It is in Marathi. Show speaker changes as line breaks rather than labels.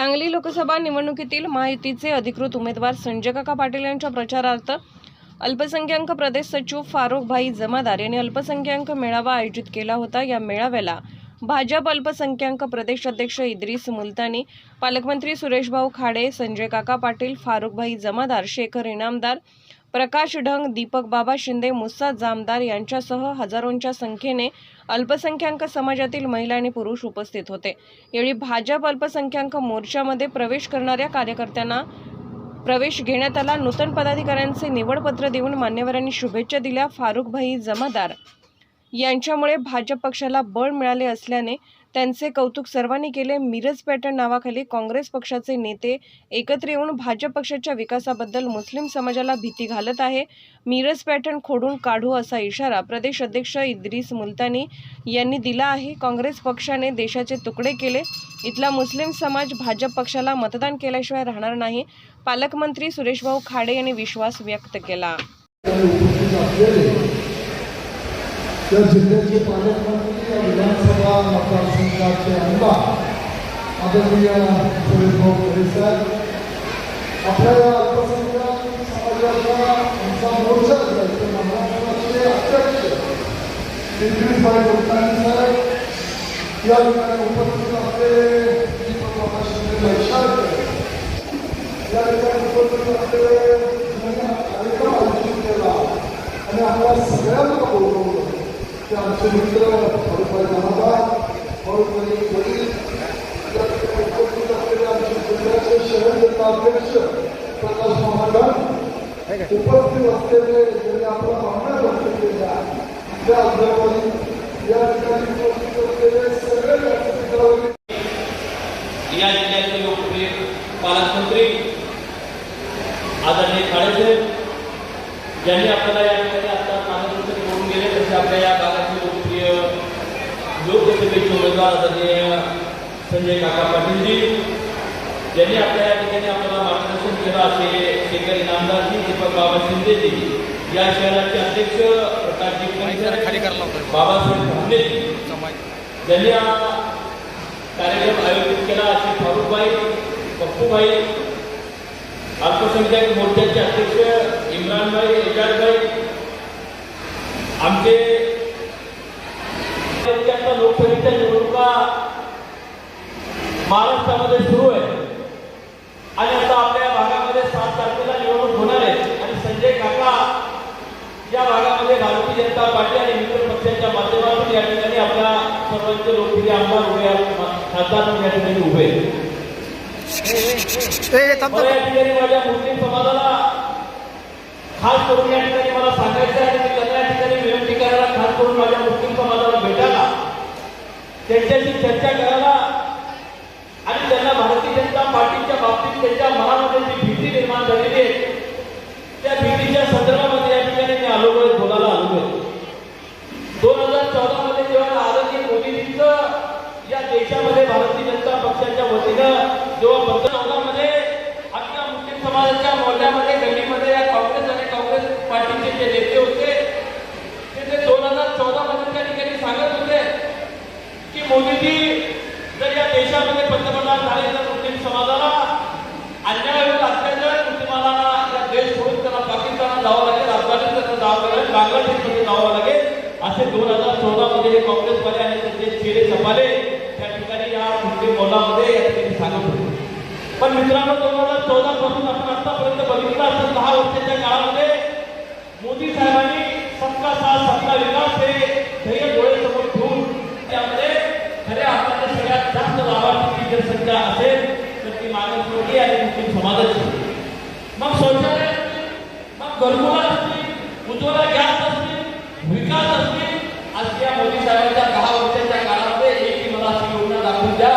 सांगली लोकसभा निवडणुकीतील महायुतीचे अधिकृत उमेदवार संजय काका पाटील यांच्या प्रचारार्थ अल्पसंख्याक प्रदेश सचिव फारुख भाई जमादार यांनी अल्पसंख्याक मेळावा आयोजित केला होता। या मेळाव्याला भाजप अल्पसंख्याक प्रदेश अध्यक्ष इद्रिस मुलतानी, पालकमंत्री सुरेशभाऊ खाडे, संजय काका पाटील, फारुख भाई जमादार, शेखर इनामदार, प्रकाश ढंग, दीपक बाबा शिंदे, मुसा जामदार यांच्यासह हजारोंच्या संख्येने अल्पसंख्याक समाजातील महिला आणि पुरुष उपस्थित होते। यावेळी भाजप अल्पसंख्याक मोर्चामध्ये प्रवेश करणाऱ्या कार्यकर्त्यांना प्रवेश घेण्यात आला। नूतन पदाधिकाऱ्यांचे निवडपत्र देऊन मान्यवरांनी शुभेच्छा दिल्या। फारुख भाई जमादार यांच्यामुळे भाजप पक्षाला बळ मिळाले असल्याने त्यांचे कौतुक सर्वांनी केले। मिरज पॅटर्न नावाखाली काँग्रेस पक्षाचे नेते एकत्र येऊन भाजप पक्षाच्या विकासाबद्दल मुस्लिम समाजाला भीती घालत आहे। मिरज पॅटर्न खोडून काढू असा इशारा प्रदेश अध्यक्ष इद्रिस मुलतानी यांनी दिला आहे। काँग्रेस पक्षाने देशाचे तुकडे केले। इथला मुस्लिम समाज भाजप पक्षाला मतदान केल्याशिवाय राहणार नाही। पालकमंत्री सुरेशभाऊ खाडे यांनी विश्वास व्यक्त केला।
त्या जिल्ह्याचे पालकमंत्री विधानसभा मतदारसंघाचे आमदार आदरणीय सुरेशभाऊ खाडे साहेब, आपल्या अल्पसंख्याक समाजाचा आमचा मोर्चा महाराष्ट्राचे अध्यक्ष इद्रिस भाई मुलतानी साहेब, या ठिकाणी उपस्थित असलेले दीपक बाबा शिंदे या ठिकाणी उपस्थित असलेले कार्यक्रम आयोजित केला आणि आपल्या सगळ्यांना बोलवलं। आमचे मित्र फारुख भाई जमादार, फारुख भाई वडील, उपस्थित असलेले आमचे जिल्ह्याचे शहर जिल्हाध्यक्ष प्रकाश महाजन, उपस्थित असलेले ज्यांनी आपला भावना व्यक्त केल्या त्या अध्यक्षांनी, या ठिकाणी उपस्थित असलेले सगळे
या जिल्ह्याचे लोकप्रिय पालकमंत्री आदरणीय खाडे, ज्यांनी आपल्याला या ठिकाणी आता कानापूरचे निवडून गेले, तसे आपल्या या भागाचे लोकप्रिय लोकसभेचे उमेदवार आदरणीय संजय काका पाटीलजी, ज्यांनी आपल्या या ठिकाणी आपल्याला मार्गदर्शन केलं असे शेखर इनामदारजी, दीपक बाबा शिंदेजी, या शहराचे अध्यक्ष प्रकाशजी बाबासाहेब भांडेजी, ज्यांनी हा कार्यक्रम आयोजित केला असे फारुखभाई, पप्पूभाई, अल्पसंख्याक मोर्चाचे अध्यक्ष इम्रानभाई, एजाजभाई, आमचे लोकसभेच्या निवडणुका महाराष्ट्रामध्ये सुरू आहे आणि आता आपल्या भागामध्ये 7 तारखेला निवडणूक होणार आहे आणि संजय काका या भागामध्ये भारतीय जनता पार्टी आणि मित्र पक्षाच्या माध्यमातून या ठिकाणी आपल्या सर्वांचे लोकप्रिय आमदार उभे, खासदार या ठिकाणी उभे माझ्या मुस्लिम समाजाला खास करून या ठिकाणी मला सांगायचं आहे की त्यांना या ठिकाणी विनंती करायला, खास करून माझ्या मुस्लिम समाजाला भेटायला, त्यांच्याशी चर्चा करायला आणि त्यांना भारतीय जनता पार्टीच्या बाबतीत त्यांच्या मनामध्ये जी भीती निर्माण झालेली आहे त्या भीतीच्या संदर्भामध्ये या ठिकाणी मी आलोय, बोलायला आलोय। 2014 मध्ये जेव्हा आदरणीय मोदींचं या देशामध्ये भारतीय जनता पक्षाच्या वतीनं जेव्हा 2014 मध्ये आपल्या मुस्लिम समाजाच्या मोर्चामध्ये गल्लीमध्ये या काँग्रेस आणि काँग्रेस पार्टीचे जे नेते होते ते 2014 मध्ये त्या ठिकाणी सांगत होते की मोदीजी जर या देशामध्ये पंतप्रधान झाले तर मुस्लिम समाजाला अन्याय होईल, अत्याचार मुस्लिमांना या देश सोडून त्यांना पाकिस्तानात जावं लागेल, अफगाणिस्तानात जावं लागेल, बांगलादेशमध्ये जावं लागेल असे 2014 मध्ये हे काँग्रेसवाले आणि त्यांचे चेहरे छपाले त्या ठिकाणी या मुस्लिम मोलामध्ये या ठिकाणी सांगत होते। पण मित्रांनो 2014 पासून आपण आतापर्यंत बघितलं असं 10 वर्षाच्या काळामध्ये मोदी साहेबांनी सबका साथ सबका विकास हे ध्येय डोळ्यासमोर ठेवून त्यामध्ये खऱ्या अर्थाने सगळ्यात जास्त लाभार्थी जर संख्या असेल तर ती मागासवर्गीय आणि मुस्लिम समाजाची। मग शौचालय असतील, मग घरकुला असतील, उज्ज्वला गॅस असतील, विकास असतील, आज या मोदी साहेबांच्या 10 वर्षाच्या काळामध्ये एकही मला अशी योजना दाखवून द्या